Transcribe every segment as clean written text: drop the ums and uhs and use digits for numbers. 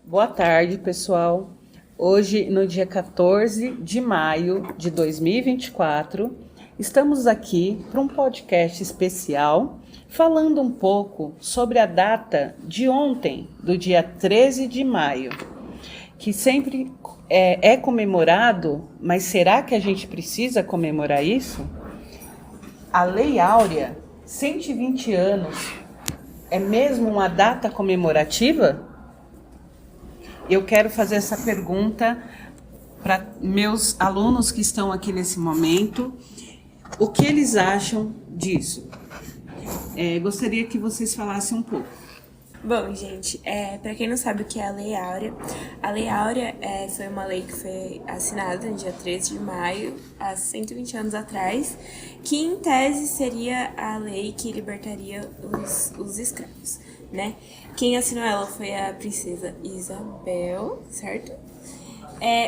Boa tarde, pessoal. Hoje, no dia 14 de maio de 2024, estamos aqui para um podcast especial falando um pouco sobre a data de ontem, do dia 13 de maio, que sempre é comemorado, mas será que a gente precisa comemorar isso? A Lei Áurea, 120 anos, é mesmo uma data comemorativa? Eu quero fazer essa pergunta para meus alunos que estão aqui nesse momento. O que eles acham disso? Gostaria que vocês falassem um pouco. Bom, gente, para quem não sabe o que é a Lei Áurea foi uma lei que foi assinada no dia 13 de maio, há 120 anos atrás, que em tese seria a lei que libertaria os escravos, né? Quem assinou ela foi a princesa Isabel, certo?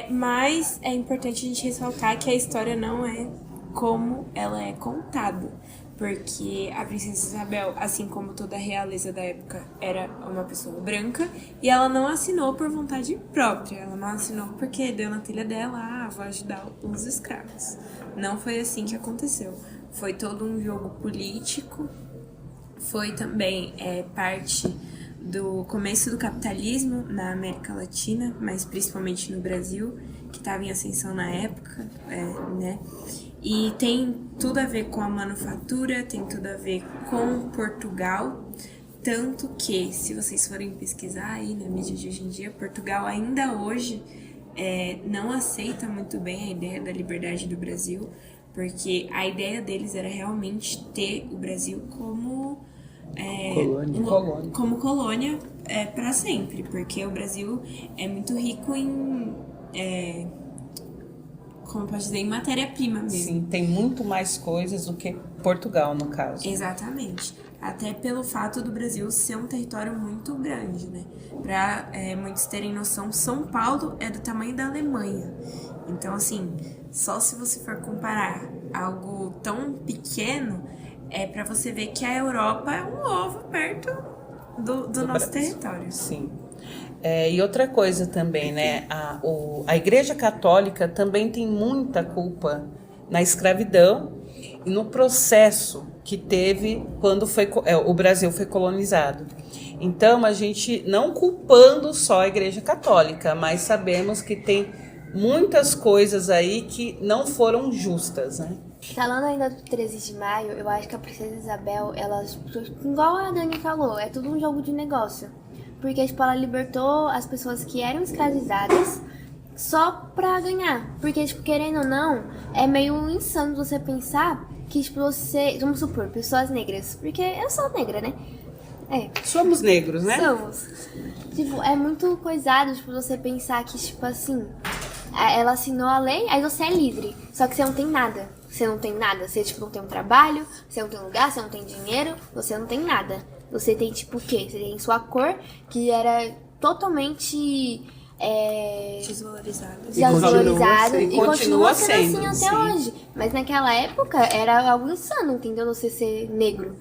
Mas é importante a gente ressaltar que a história não é como ela é contada, porque a princesa Isabel, assim como toda a realeza da época, era uma pessoa branca e ela não assinou por vontade própria, ela não assinou porque deu na telha dela, vou ajudar os escravos. Não foi assim que aconteceu. Foi todo um jogo político, foi também parte do começo do capitalismo na América Latina, mas principalmente no Brasil, que estava em ascensão na época, né? E tem tudo a ver com a manufatura, tem tudo a ver com Portugal, tanto que, se vocês forem pesquisar aí na mídia de hoje em dia, Portugal ainda hoje não aceita muito bem a ideia da liberdade do Brasil, porque a ideia deles era realmente ter o Brasil como colônia para sempre, porque o Brasil é muito rico em... como pode dizer, em matéria-prima mesmo. Sim, tem muito mais coisas do que Portugal, no caso. Exatamente. Até pelo fato do Brasil ser um território muito grande, né? Para muitos terem noção, São Paulo é do tamanho da Alemanha. Então, assim, só se você for comparar algo tão pequeno, para você ver que a Europa é um ovo perto do nosso território. Sim. E outra coisa também, né? A Igreja Católica também tem muita culpa na escravidão e no processo que teve quando o Brasil foi colonizado. Então, a gente não culpando só a Igreja Católica, mas sabemos que tem muitas coisas aí que não foram justas, né? Falando ainda do 13 de maio, eu acho que a princesa Isabel, ela, igual a Dani falou, é tudo um jogo de negócio. Porque, tipo, ela libertou as pessoas que eram escravizadas só pra ganhar. Porque, tipo, querendo ou não, é meio insano você pensar que, tipo, vamos supor, pessoas negras. Porque eu sou negra, né? Somos negros, né? Somos. Tipo, é muito coisado, tipo, você pensar que, tipo, assim, ela assinou a lei, aí você é livre. Só que você não tem nada. Você não tem nada. Você, tipo, não tem um trabalho, você não tem um lugar, você não tem dinheiro, você não tem nada. Você tem, tipo, o quê? Você tem sua cor, que era totalmente desvalorizado. E continua sendo sendo assim até hoje. Mas naquela época era algo insano, entendeu? Você ser negro.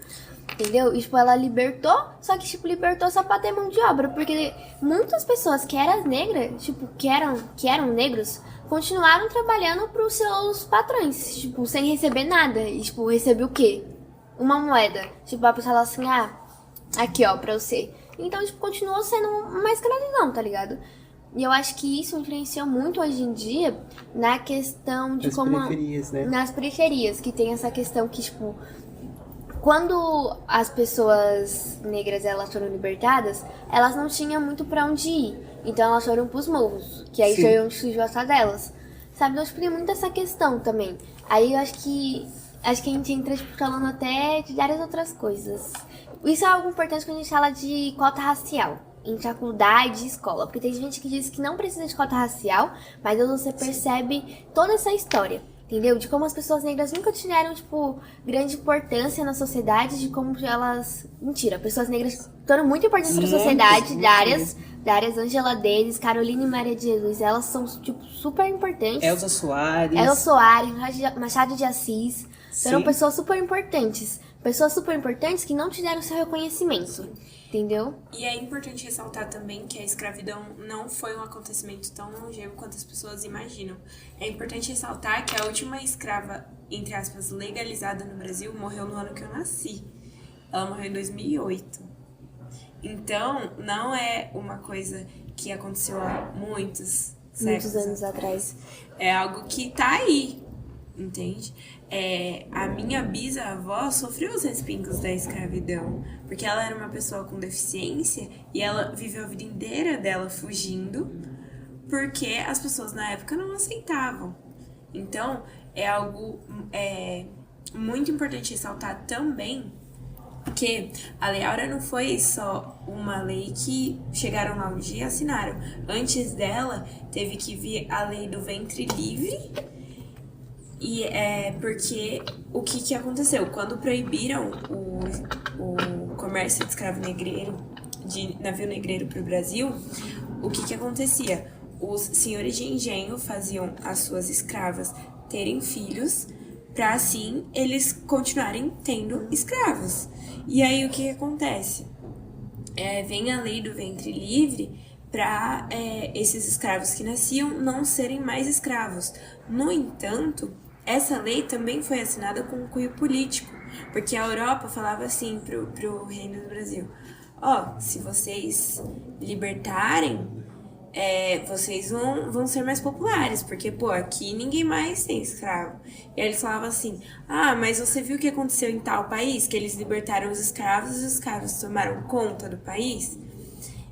Entendeu? E, tipo, ela libertou, só que, tipo, libertou só pra ter mão de obra. Porque muitas pessoas que eram negras, tipo, que eram negros, continuaram trabalhando pros seus patrões, tipo, sem receber nada. E, tipo, receber o quê? Uma moeda. Tipo, a pessoa fala assim, aqui, ó, pra você. Então, tipo, continuou sendo uma escravidão, tá ligado? E eu acho que isso influenciou muito hoje em dia na questão de periferias, né? Nas periferias, que tem essa questão que, tipo, quando as pessoas negras, elas foram libertadas, elas não tinham muito pra onde ir. Então, elas foram pros morros, que aí foi onde surgiu a favelas. Sabe? Então, tipo, tem muito essa questão também. Aí, eu acho que a gente entra, tipo, falando até de várias outras coisas. Isso é algo importante quando a gente fala de cota racial em faculdade e escola. Porque tem gente que diz que não precisa de cota racial, mas aí você percebe toda essa história, entendeu? De como as pessoas negras nunca tiveram, tipo, grande importância na sociedade, de como elas... Mentira, pessoas negras foram muito importantes para a sociedade, Darias, Angela Davis, Carolina e Maria de Jesus, elas são, tipo, super importantes. Elza Soares, Machado de Assis, foram pessoas super importantes que não tiveram seu reconhecimento. entendeu? E é importante ressaltar também que a escravidão não foi um acontecimento tão longevo quanto as pessoas imaginam. É importante ressaltar que a última escrava, entre aspas, legalizada no Brasil, morreu no ano que eu nasci. Ela morreu em 2008. Então, não é uma coisa que aconteceu há muitos anos atrás. É algo que tá aí, entende? A minha bisavó sofreu os respingos da escravidão, porque ela era uma pessoa com deficiência e ela viveu a vida inteira dela fugindo, porque as pessoas na época não aceitavam. Então, é algo muito importante ressaltar também que a Lei Áurea não foi só uma lei que chegaram lá um dia e assinaram. Antes dela, teve que vir a lei do ventre livre. E porque o que aconteceu? Quando proibiram o comércio de escravo negreiro, de navio negreiro para o Brasil, o que acontecia? Os senhores de engenho faziam as suas escravas terem filhos para assim eles continuarem tendo escravos. E aí o que acontece? Vem a lei do ventre livre para esses escravos que nasciam não serem mais escravos. No entanto, essa lei também foi assinada com um cunho político, porque a Europa falava assim pro Reino do Brasil: se vocês libertarem, vocês vão ser mais populares, porque, aqui ninguém mais tem escravo. E aí eles falavam assim: mas você viu o que aconteceu em tal país? Que eles libertaram os escravos tomaram conta do país?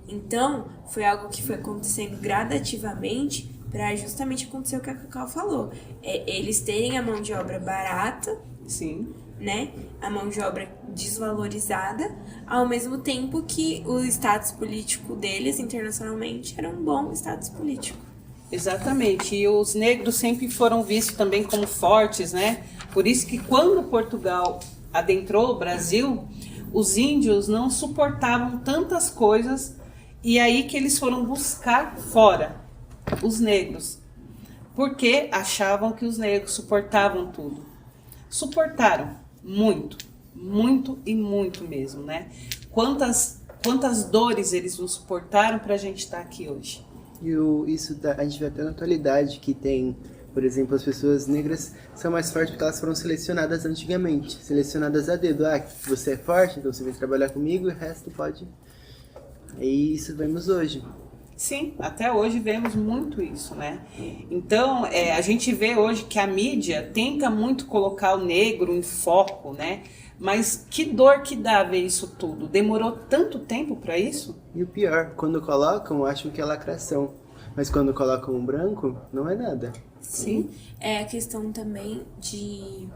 Então, foi algo que foi acontecendo gradativamente para justamente acontecer o que a Cacau falou. Eles terem a mão de obra barata, Sim. né? A mão de obra desvalorizada, ao mesmo tempo que o status político deles internacionalmente era um bom status político. Exatamente, e os negros sempre foram vistos também como fortes, né? Por isso que quando Portugal adentrou o Brasil, os índios não suportavam tantas coisas, e aí que eles foram buscar fora os negros, porque achavam que os negros suportavam tudo. Suportaram muito, muito e muito mesmo, né? Quantas dores eles não suportaram para a gente estar aqui hoje. E a gente vê até na atualidade que tem, por exemplo, as pessoas negras são mais fortes porque elas foram selecionadas antigamente, selecionadas a dedo. Você é forte, então você vem trabalhar comigo e o resto pode. E isso vemos hoje. Sim, até hoje vemos muito isso, né? Então, a gente vê hoje que a mídia tenta muito colocar o negro em foco, né? Mas que dor que dá ver isso tudo? Demorou tanto tempo para isso? E o pior, quando colocam, acham que é lacração. Mas quando colocam um branco, não é nada. Sim. É a questão também de...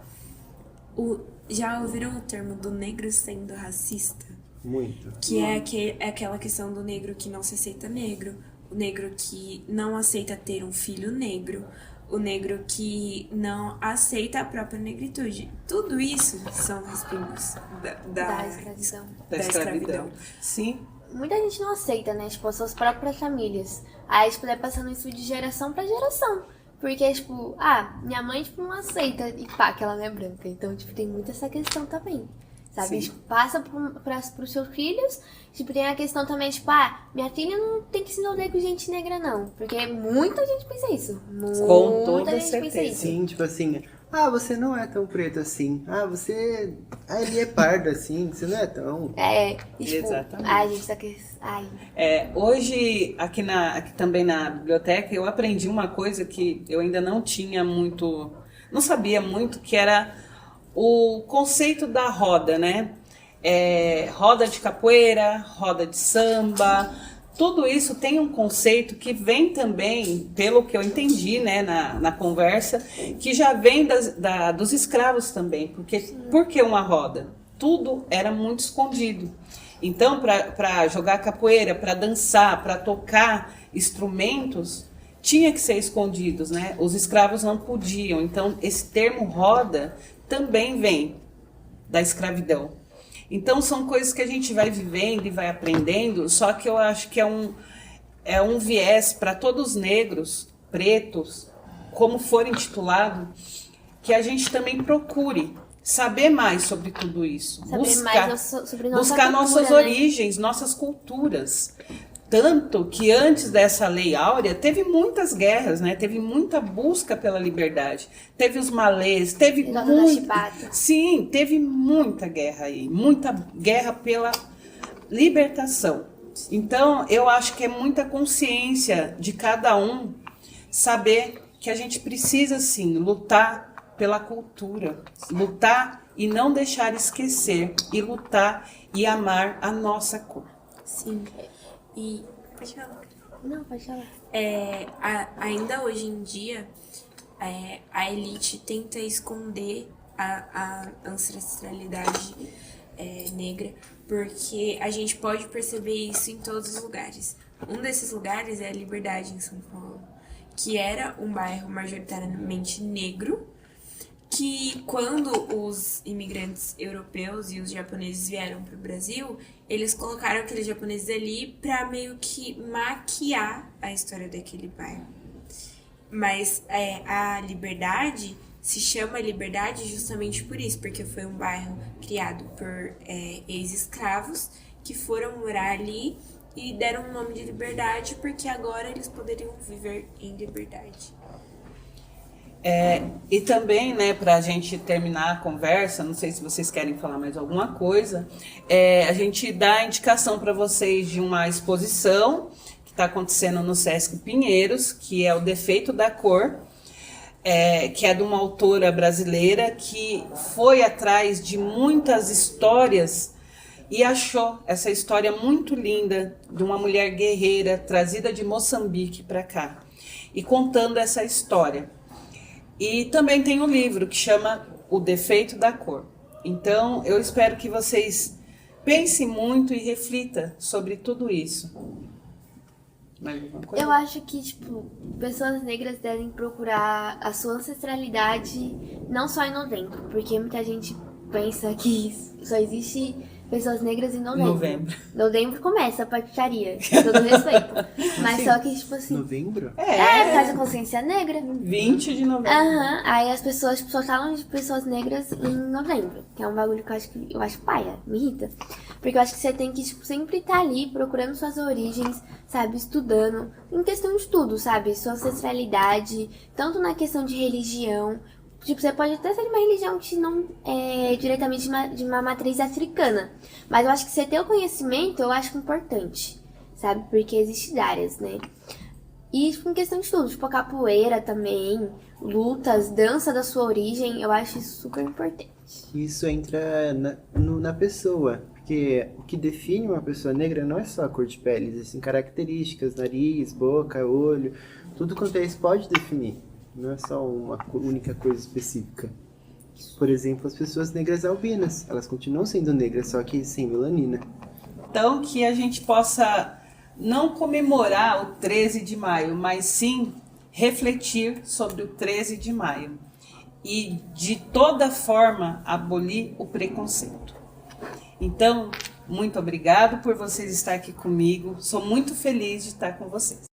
Já ouviram o termo do negro sendo racista? Muito. Que é aquela questão do negro que não se aceita negro, o negro que não aceita ter um filho negro, o negro que não aceita a própria negritude. Tudo isso são respingos Da escravidão. Da escravidão. Sim. Muita gente não aceita, né? Tipo, as suas próprias famílias. Aí, tipo, vai passando isso de geração pra geração. Porque, tipo, minha mãe, tipo, não aceita e pá, que ela não é branca. Então, tipo, tem muito essa questão também. Sabe? Tipo, passa pros seus filhos. Tipo, tem a questão também, tipo, minha filha não tem que se envolver com gente negra, não. Porque muita gente pensa isso. Com toda Muita gente certeza. pensa isso. Sim, tipo assim, você não é tão preto assim. Ele é pardo assim, você não é tão... E, tipo, exatamente. gente, Hoje, aqui também na biblioteca, eu aprendi uma coisa que eu ainda não sabia muito, que era o conceito da roda, né? Roda de capoeira, roda de samba, tudo isso tem um conceito que vem também, pelo que eu entendi, né, na conversa, que já vem dos escravos também, porque por que uma roda? Tudo era muito escondido. Então, para jogar capoeira, para dançar, para tocar instrumentos, tinha que ser escondidos, né? Os escravos não podiam. Então, esse termo roda também vem da escravidão. Então, são coisas que a gente vai vivendo e vai aprendendo, só que eu acho que é um viés para todos os negros, pretos, como for intitulado, que a gente também procure saber mais sobre tudo isso. Saber mais sobre nossa buscar cultura, nossas né? origens, nossas culturas. Tanto que antes dessa Lei Áurea, teve muitas guerras, né? Teve muita busca pela liberdade. Teve os malês, teve Negócio da chibata. Sim, teve muita guerra aí. Muita guerra pela libertação. Então, eu acho que é muita consciência de cada um saber que a gente precisa, sim, lutar pela cultura. Lutar e não deixar esquecer. E lutar e amar a nossa cor. Sim. E. Pode falar. Não, pode falar. Ainda hoje em dia, a elite tenta esconder a ancestralidade negra, porque a gente pode perceber isso em todos os lugares. Um desses lugares é a Liberdade, em São Paulo, que era um bairro majoritariamente negro, que quando os imigrantes europeus e os japoneses vieram para o Brasil, eles colocaram aqueles japoneses ali para meio que maquiar a história daquele bairro. Mas a Liberdade se chama Liberdade justamente por isso, porque foi um bairro criado por ex-escravos que foram morar ali e deram o nome de Liberdade porque agora eles poderiam viver em liberdade. E também, né, para a gente terminar a conversa, não sei se vocês querem falar mais alguma coisa, a gente dá a indicação para vocês de uma exposição que está acontecendo no Sesc Pinheiros, que é O Defeito da Cor, que é de uma autora brasileira que foi atrás de muitas histórias e achou essa história muito linda de uma mulher guerreira trazida de Moçambique para cá e contando essa história. E também tem um livro que chama O Defeito da Cor. Então, eu espero que vocês pensem muito e reflitam sobre tudo isso. Mais alguma coisa? Eu acho que, tipo, pessoas negras devem procurar a sua ancestralidade não só em novembro, porque muita gente pensa que só existe pessoas negras em novembro. Novembro começa a putaria, com todo respeito. Mas Sim. só que, tipo assim... Novembro? faz a consciência negra. 20 de novembro. Aí as pessoas só falam de pessoas negras em novembro, que é um bagulho que eu acho paia, me irrita. Porque eu acho que você tem que, tipo, sempre estar ali procurando suas origens, sabe, estudando, em questão de tudo, sabe, sua ancestralidade, tanto na questão de religião. Tipo, você pode até ser de uma religião que não é diretamente de uma matriz africana. Mas eu acho que você ter o conhecimento, eu acho importante, sabe? Porque existem várias, né? E tipo, em questão de tudo, tipo a capoeira também, lutas, dança da sua origem, eu acho isso super importante. Isso entra na pessoa, porque o que define uma pessoa negra não é só a cor de pele, existem características, nariz, boca, olho, tudo quanto é isso pode definir. Não é só uma única coisa específica. Por exemplo, as pessoas negras albinas, elas continuam sendo negras, só que sem melanina. Então, que a gente possa não comemorar o 13 de maio, mas sim refletir sobre o 13 de maio. E, de toda forma, abolir o preconceito. Então, muito obrigado por vocês estarem aqui comigo. Sou muito feliz de estar com vocês.